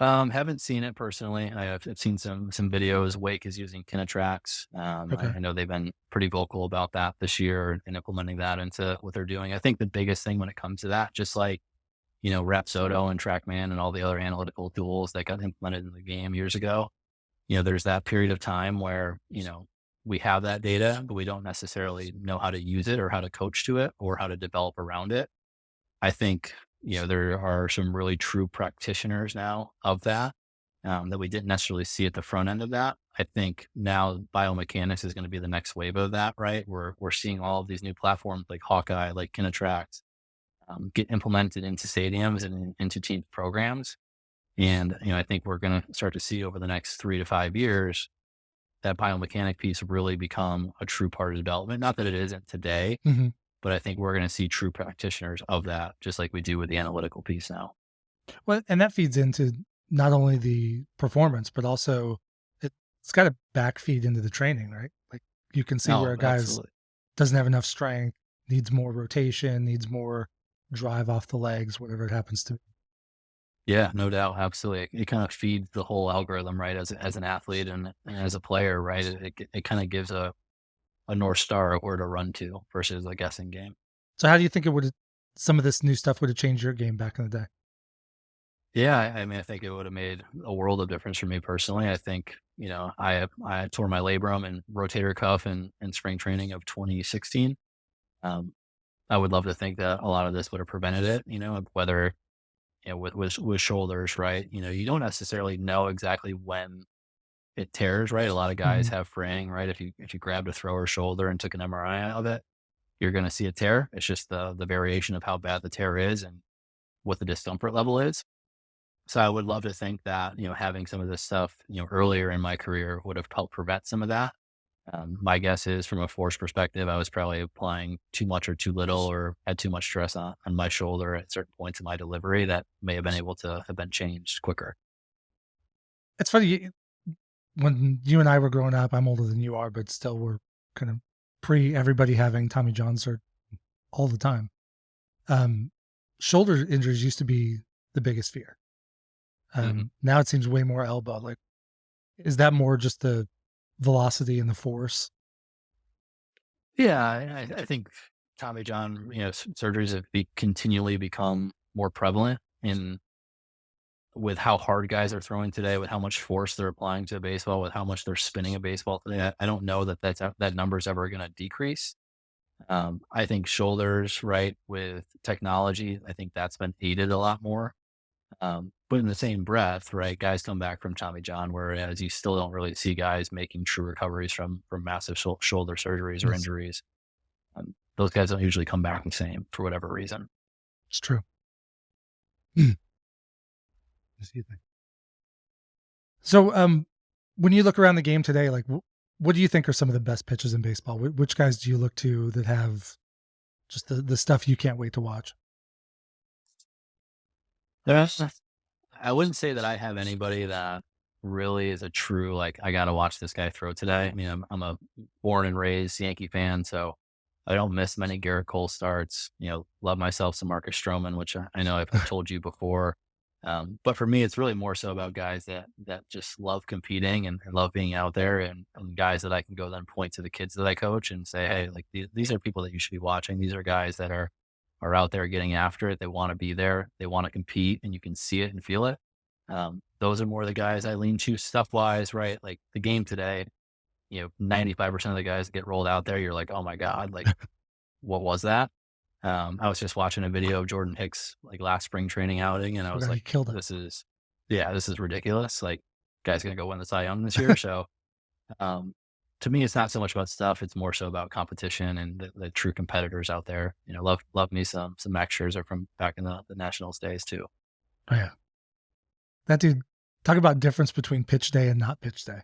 Haven't seen it personally. I've seen some videos. Wake is using Kinetrax. Okay. I know they've been pretty vocal about that this year and implementing that into what they're doing. I think the biggest thing when it comes to that, just like Rapsodo and TrackMan and all the other analytical tools that got implemented in the game years ago, there's that period of time where we have that data, but we don't necessarily know how to use it or how to coach to it or how to develop around it. I think, there are some really true practitioners now of that, that we didn't necessarily see at the front end of that. I think now biomechanics is going to be the next wave of that, right? We're seeing all of these new platforms like Hawkeye, like Kinetrax, get implemented into stadiums and into team programs. And, I think we're going to start to see over the next 3 to 5 years that biomechanic piece really become a true part of development. Not that it isn't today, Hmm. but I think we're going to see true practitioners of that, just like we do with the analytical piece now. Well, and that feeds into not only the performance, but also it's got to back feed into the training, right? Like you can see where No, a guy's absolutely. doesn't have enough strength, needs more rotation, needs more drive off the legs, whatever it happens to be. Yeah, no doubt. Absolutely. It kind of feeds the whole algorithm, right? As an athlete and as a player, right? It kind of gives a North Star of where to run to versus a guessing game. So how do you think some of this new stuff would have changed your game back in the day? Yeah. I mean, I think it would have made a world of difference for me personally. I think, I tore my labrum and rotator cuff in spring training of 2016. Um, I would love to think that a lot of this would have prevented it, whether, with shoulders, right? You don't necessarily know exactly when it tears, right? A lot of guys Mhm. have fraying, right? If you grabbed a thrower's shoulder and took an MRI of it, you're going to see a tear. It's just the variation of how bad the tear is and what the discomfort level is. So I would love to think that, having some of this stuff, earlier in my career would have helped prevent some of that. My guess is from a force perspective, I was probably applying too much or too little or had too much stress on my shoulder at certain points in my delivery that may have been able to have been changed quicker. It's funny, when you and I were growing up, I'm older than you are, but still we're kind of pre everybody having Tommy John surgery all the time. Um, Shoulder injuries used to be the biggest fear. Mhm. Now it seems way more elbow. Like, is that more just the velocity and the force? Yeah, I think Tommy John, surgeries have continually become more prevalent in with how hard guys are throwing today, with how much force they're applying to a baseball, with how much they're spinning a baseball today. I don't know that number is ever going to decrease. I think shoulders, right, with technology, I think that's been aided a lot more. But in the same breath, right, guys come back from Tommy John, whereas you still don't really see guys making true recoveries from massive shoulder surgeries or Yes, injuries. Those guys don't usually come back the same for whatever reason. it's true. Mm. What do you think? So, when you look around the game today, like, what do you think are some of the best pitches in baseball? Which guys do you look to that have just the stuff you can't wait to watch? There's, I wouldn't say that I have anybody that really is a true, like, I got to watch this guy throw today. I mean, I'm a born and raised Yankee fan, so I don't miss many Garrett Cole starts. Love myself some Marcus Stroman, which I know I've told you before. But for me, it's really more so about guys that just love competing and love being out there, and guys that I can go then point to the kids that I coach and say, hey, like these are people that you should be watching. These are guys that are out there getting after it. They want to be there. They want to compete, and you can see it and feel it. Those are more the guys I lean to stuff wise, right? Like the game today, 95% of the guys that get rolled out there, you're like, oh my God, like what was that? I was just watching a video of Jordan Hicks like last spring training outing, and I Oh, was God, he like, killed it. this is ridiculous. Like, guy's gonna go win the Cy Young this year. So, um, to me, it's not so much about stuff; it's more so about competition and the true competitors out there. Love me some Max Scherzer from back in the Nationals days too. Oh yeah, that dude. Talk about difference between pitch day and not pitch day.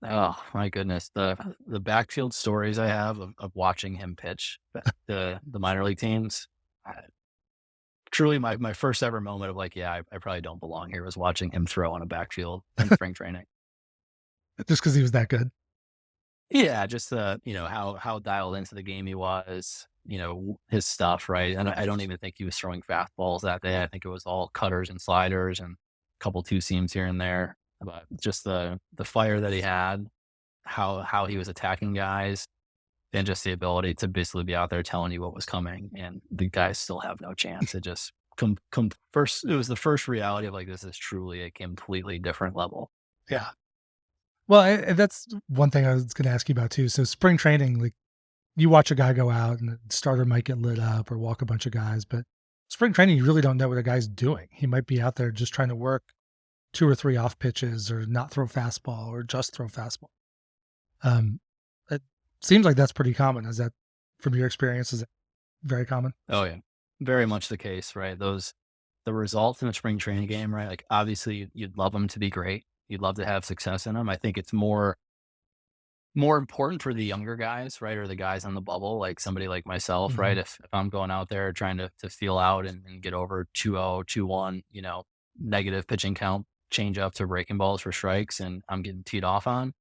Oh my goodness, the backfield stories I have of watching him pitch the minor league teams. Truly my first ever moment of like, yeah, I probably don't belong here was watching him throw on a backfield in spring training. Just because he was that good. Yeah, just how dialed into the game he was, his stuff, right? And I don't even think he was throwing fastballs that day. I think it was all cutters and sliders and a couple two seams here and there. But just the fire that he had, how he was attacking guys, and just the ability to basically be out there telling you what was coming, and the guys still have no chance. It just first. It was the first reality of like this is truly a completely different level. Yeah. Well, that's one thing I was going to ask you about too. So spring training, like you watch a guy go out and the starter might get lit up or walk a bunch of guys, but spring training, you really don't know what a guy's doing. He might be out there just trying to work two or three off pitches or not throw fastball or just throw fastball. Um, it seems like that's pretty common. Is that from your experience? Is it very common? Oh yeah, very much the case, right? The results in a spring training game, right? Like obviously you'd love them to be great. You'd love to have success in them. I think it's more important for the younger guys, right? Or the guys on the bubble, like somebody like myself, right? Hmm. If I'm going out there trying to feel out and get over 2-0, 2-1, negative pitching count, change up to breaking balls for strikes, and I'm getting teed off on,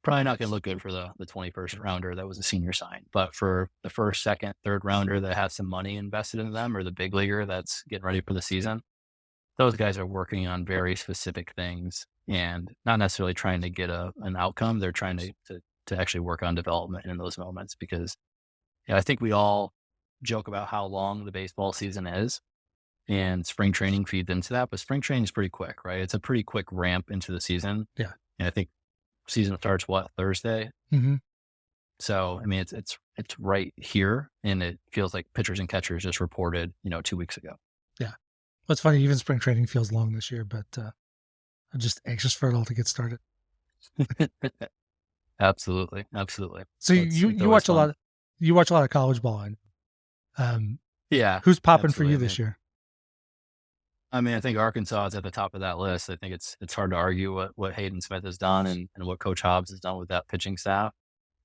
probably not going to look good for the 21st rounder that was a senior sign. But for the first, second, third rounder that has some money invested in them, or the big leaguer that's getting ready for the season, those guys are working on very specific things and not necessarily trying to get an outcome. They're trying to actually work on development in those moments because I think we all joke about how long the baseball season is, and spring training feeds into that. But spring training is pretty quick, right? It's a pretty quick ramp into the season. Yeah. And I think season starts what, Thursday? Hmm. So, I mean, it's right here, and it feels like pitchers and catchers just reported, 2 weeks ago. Yeah. Well, it's funny. Even spring training feels long this year, but I'm just anxious for it all to get started. Absolutely, absolutely. So It's you always watch a fun. lot. You watch a lot of college ball. I know. Um, Yeah, who's popping for absolutely. you this year? I mean, I think Arkansas is at the top of that list. I think it's hard to argue what Hayden Smith has done and what Coach Hobbs has done with that pitching staff.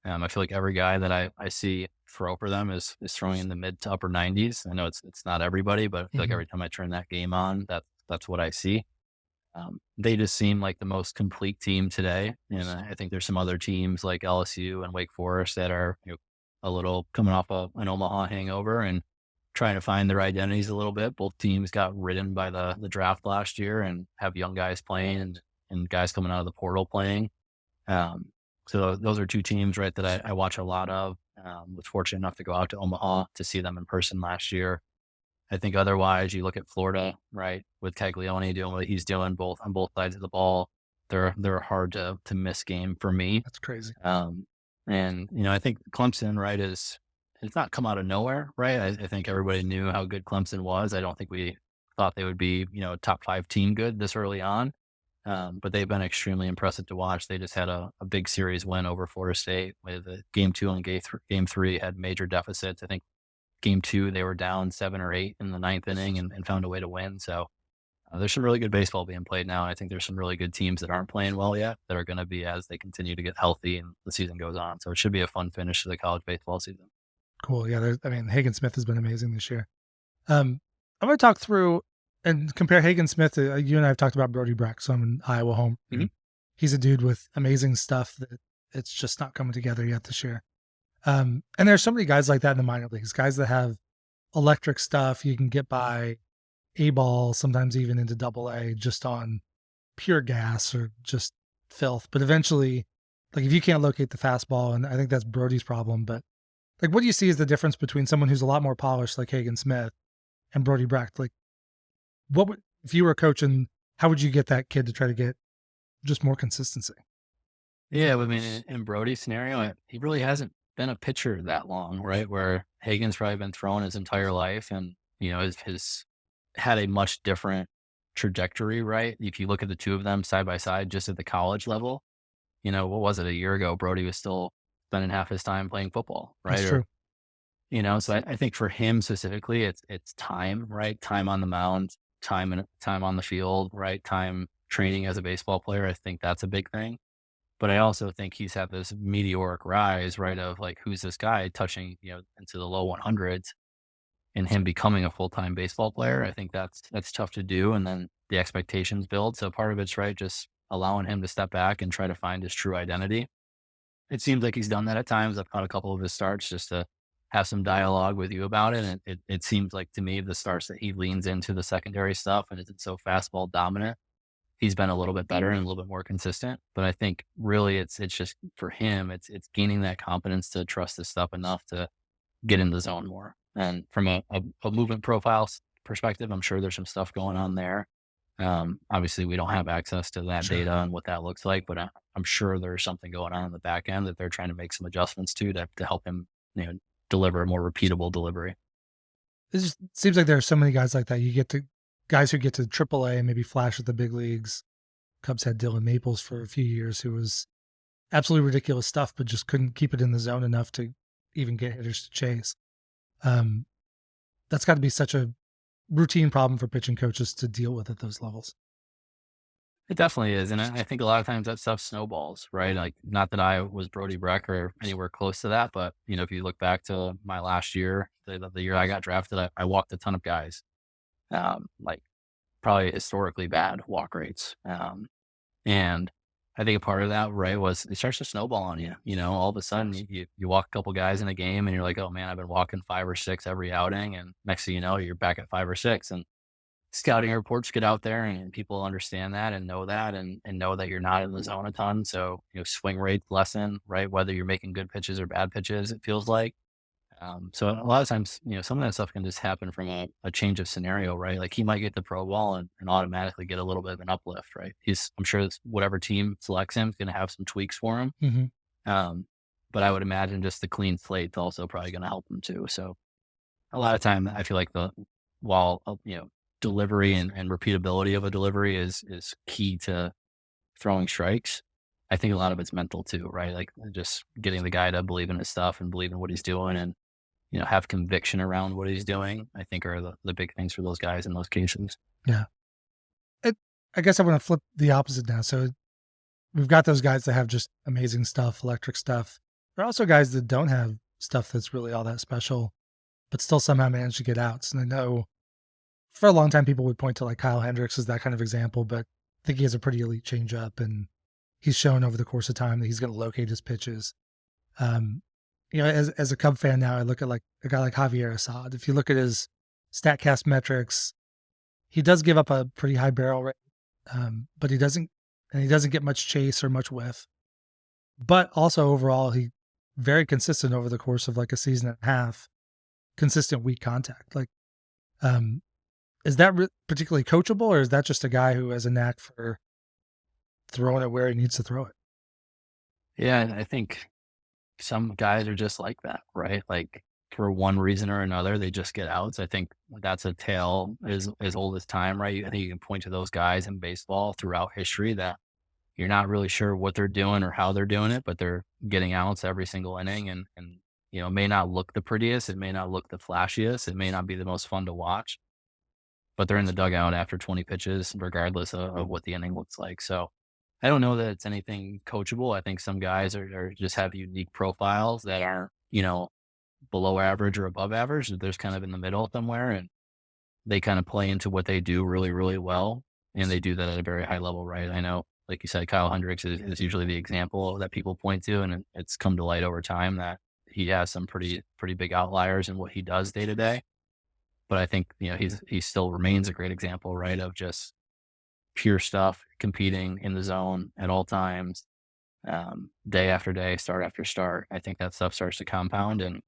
I feel like every guy that I see throw for them is throwing in the mid to upper 90s. I know it's not everybody, but I feel like Mhm. every time I turn that game on, that's what I see. They just seem like the most complete team today, and I think there's some other teams like LSU and Wake Forest that are a little coming off an Omaha hangover and trying to find their identities a little bit. Both teams got ridden by the draft last year and have young guys playing and guys coming out of the portal playing. Um, so those are two teams, right, that I watch a lot of. Was fortunate enough to go out to Omaha to see them in person last year. I think otherwise, you look at Florida, right, with Caglione doing what he's doing both on both sides of the ball. They're a hard to miss game for me. That's crazy. And I think Clemson, right, it's not come out of nowhere, right? I think everybody knew how good Clemson was. I don't think we thought they would be, a top 5 team good this early on. But they've been extremely impressive to watch. They just had a big series win over Florida State with game 2 and game 3 had major deficits. I think game 2, they were down 7 or 8 in the ninth inning and found a way to win. So there's some really good baseball being played now. I think there's some really good teams that aren't playing well yet that are going to be as they continue to get healthy and the season goes on. So it should be a fun finish to the college baseball season. Cool. Yeah. I mean, Hagen Smith has been amazing this year. I'm going to talk through and compare Hagen Smith to you and I have talked about Brody Breck. So I'm an Iowa home. Mhm. He's a dude with amazing stuff that it's just not coming together yet this year. And there's so many guys like that in the minor leagues, guys that have electric stuff. You can get by A ball, sometimes even into double A just on pure gas or just filth. But eventually, like if you can't locate the fastball, and I think that's Brody's problem, but like what do you see is the difference between someone who's a lot more polished like Hagen Smith and Brody Brecht? Like what would, if you were a coach and how would you get that kid to try to get just more consistency? Yeah, I mean, in Brody's scenario, he really hasn't been a pitcher that long, right? Where Hagen's probably been throwing his entire life and, his had a much different trajectory, right? If you look at the two of them side by side, just at the college level, what was it a year ago? Brody was still spending half his time playing football, That's right? true. So I think for him specifically, it's time, right? Time on the mound, time on the field, right? Time training as a baseball player. I think that's a big thing. But I also think he's had this meteoric rise, right? Of like, who's this guy touching, into the low 100s and him becoming a full-time baseball player. I think that's tough to do. And then the expectations build. So part of it's right, just allowing him to step back and try to find his true identity. It seems like he's done that at times. I've caught a couple of his starts just to have some dialogue with you about it. And it seems like to me, the starts that he leans into the secondary stuff and isn't so fastball dominant, he's been a little bit better and a little bit more consistent. But I think really it's just for him, it's gaining that confidence to trust this stuff enough to get in the zone more. And from a movement profile perspective, I'm sure there's some stuff going on there. Obviously, we don't have access to that Sure. data and what that looks like, but I'm sure there's something going on in the back end that they're trying to make some adjustments to help him, deliver a more repeatable delivery. It just seems like there are so many guys like that. You get to guys who get to AAA and maybe flash at the big leagues. Cubs had Dylan Maples for a few years, who was absolutely ridiculous stuff, but just couldn't keep it in the zone enough to even get hitters to chase. That's got to be such a routine problem for pitching coaches to deal with at those levels. It definitely is. And I think a lot of times that stuff snowballs, right? Like, not that I was Brody Breck or anywhere close to that, but, if you look back to my last year, the year I got drafted, I walked a ton of guys, like probably historically bad walk rates. And I think a part of that, right, was it starts to snowball on you. All of a sudden you walk a couple guys in a game and you're like, oh man, I've been walking 5 or 6 every outing. And next thing you know, you're back at 5 or 6. And scouting reports get out there and people understand that and know that and know that you're not in the zone a ton. So, swing rates lessen, right? Whether you're making good pitches or bad pitches, it feels like. So a lot of times, some of that stuff can just happen from a change of scenario, right? Like he might get the pro ball and automatically get a little bit of an uplift, right? I'm sure whatever team selects him is going to have some tweaks for him. Mm-hmm. Um, but I would imagine just the clean slate's also probably going to help them too. So a lot of time, I feel like while delivery and repeatability of a delivery is key to throwing strikes. I think a lot of it's mental too, right? Like just getting the guy to believe in his stuff and believe in what he's doing, and have conviction around what he's doing. I think are the big things for those guys in those cases. Yeah. I guess I want to flip the opposite now. So we've got those guys that have just amazing stuff, electric stuff. There are also guys that don't have stuff that's really all that special, but still somehow manage to get outs. And I know for a long time people would point to like Kyle Hendricks as that kind of example, but I think he has a pretty elite changeup, and he's shown over the course of time that he's going to locate his pitches. As a Cub fan now, I look at like a guy like Javier Assad. If you look at his StatCast metrics, he does give up a pretty high barrel rate, but he doesn't get much chase or much whiff. But also overall, he very consistent over the course of like a season and a half, consistent weak contact. Like, is that particularly coachable, or is that just a guy who has a knack for throwing it where he needs to throw it? Yeah, I think some guys are just like that, right? Like for one reason or another, they just get outs. I think that's a tale as old as time, right? I think you can point to those guys in baseball throughout history that you're not really sure what they're doing or how they're doing it, but they're getting outs every single inning, and it may not look the prettiest, it may not look the flashiest, it may not be the most fun to watch, but they're in the dugout after 20 pitches, regardless of what the inning looks like. So I don't know that it's anything coachable. I think some guys are just have unique profiles that aren't, below average or above average. There's kind of in the middle somewhere, and they kind of play into what they do really, really well. And they do that at a very high level, right? I know, like you said, Kyle Hendricks is usually the example that people point to, and it's come to light over time that he has some pretty big outliers in what he does day to day. But I think, he still remains a great example, right? Of just pure stuff, competing in the zone at all times, day after day, start after start. I think that stuff starts to compound, and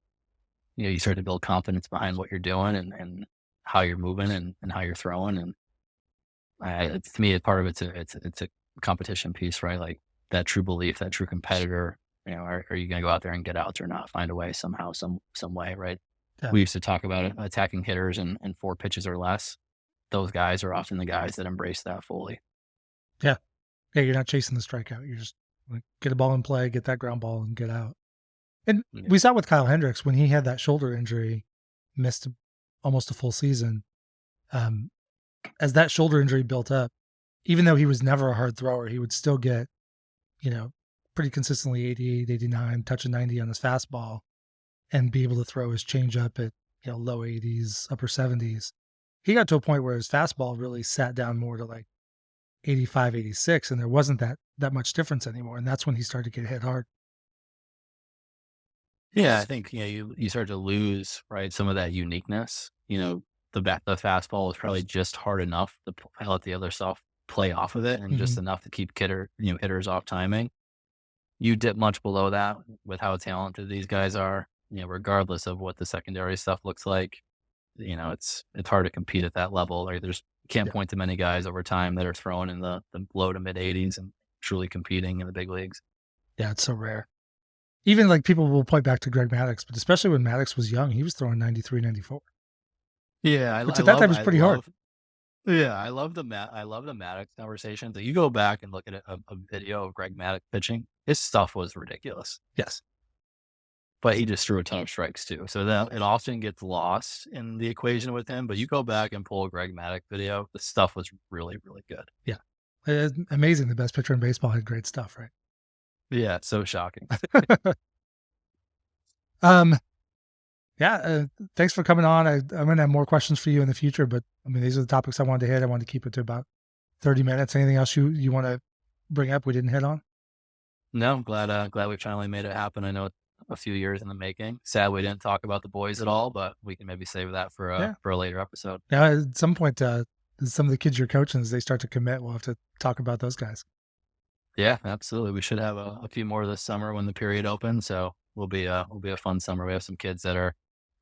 you start to build confidence behind what you're doing and how you're moving and how you're throwing. And to me, part of it's a competition piece, right? Like that true belief, that true competitor. Are you going to go out there and get outs or not? Find a way somehow, some way, right? Yeah. We used to talk about it, attacking hitters in 4 pitches or less. Those guys are often the guys that embrace that fully. Yeah. Yeah. You're not chasing the strikeout. You're just like, get a ball in play, get that ground ball and get out. And we saw with Kyle Hendricks when he had that shoulder injury, missed almost a full season. As that shoulder injury built up, even though he was never a hard thrower, he would still get, pretty consistently 88, 89, touching 90 on his fastball, and be able to throw his changeup at, low 80s, upper 70s. He got to a point where his fastball really sat down more to like 85, 86, and there wasn't that much difference anymore. And that's when he started to get hit hard. Yeah, I think, you start to lose, right, some of that uniqueness. The fastball is probably just hard enough to let the other stuff play off of it, and just enough to keep hitters off timing. You dip much below that with how talented these guys are, regardless of what the secondary stuff looks like. It's hard to compete at that level. Like you can't point to many guys over time that are throwing in the low to mid 80s and truly competing in the big leagues. Yeah, it's so rare. Even like people will point back to Greg Maddux, but especially when Maddux was young, he was throwing 93, 94. Yeah, Which at that time was pretty hard. Yeah, I love the Maddox conversation. So you go back and look at a video of Greg Maddux pitching. His stuff was ridiculous. Yes. But he just threw a ton of strikes too. So that it often gets lost in the equation with him. But you go back and pull a Greg Maddux video, the stuff was really, really good. Yeah. It's amazing. The best pitcher in baseball had great stuff, right? Yeah, it's so shocking. Thanks for coming on. I'm going to have more questions for you in the future, but these are the topics I wanted to hit. I wanted to keep it to about 30 minutes. Anything else you want to bring up we didn't hit on? No, I'm glad we finally made it happen. I know it's a few years in the making. Sad we didn't talk about the boys at all, but we can maybe save that for a later episode. Yeah, at some point, some of the kids you're coaching, as they start to commit, we'll have to talk about those guys. Yeah, absolutely. We should have a few more this summer when the period opens. So will be a fun summer. We have some kids that are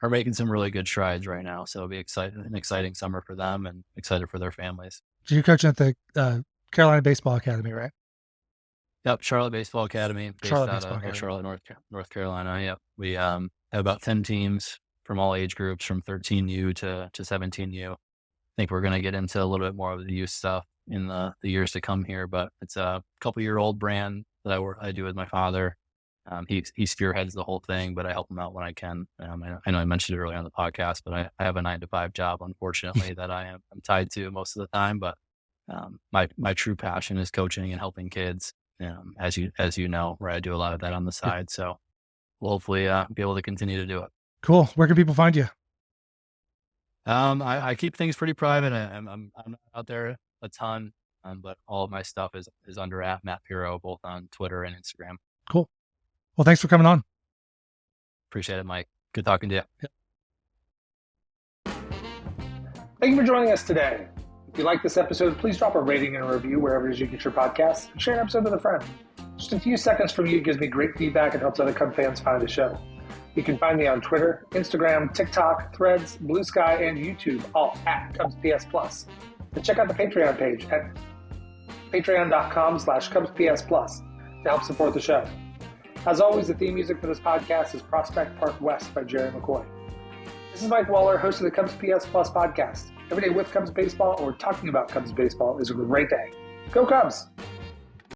making some really good strides right now. So it'll be an exciting summer for them and excited for their families. So you're coaching at the Carolina Baseball Academy, right? Yep, Charlotte Baseball Academy, based Charlotte out Baseball of Academy. Charlotte, North Carolina. Yep, we have about 10 teams from all age groups, from 13U to 17U. I think we're going to get into a little bit more of the youth stuff in the years to come here, but it's a couple-year-old brand that I do with my father. He spearheads the whole thing, but I help him out when I can. I know I mentioned it earlier on the podcast, but I have a 9-to-5 job, unfortunately, that I'm tied to most of the time. But my true passion is coaching and helping kids, as you know, where I do a lot of that on the Yeah. side. So we'll hopefully be able to continue to do it. Cool. Where can people find you? I keep things pretty private. I'm not out there a ton, but all of my stuff is under @Matt Pirro, both on Twitter and Instagram. Cool. Well, thanks for coming on. Appreciate it, Mike. Good talking to you. Yeah. Thank you for joining us today. If you like this episode, please drop a rating and a review wherever it is you get your podcasts, and share an episode with a friend. Just a few seconds from you gives me great feedback and helps other Cub fans find the show. You can find me on Twitter, Instagram, TikTok, Threads, Blue Sky, and YouTube, all @CubsPS+. And check out the Patreon page at patreon.com/CubsPS+ to help support the show. As always, the theme music for this podcast is Prospect Park West by Jerry McCoy. This is Mike Waller, host of the CubsPS+ podcast. Every day with Cubs baseball or talking about Cubs baseball is a great day. Go Cubs!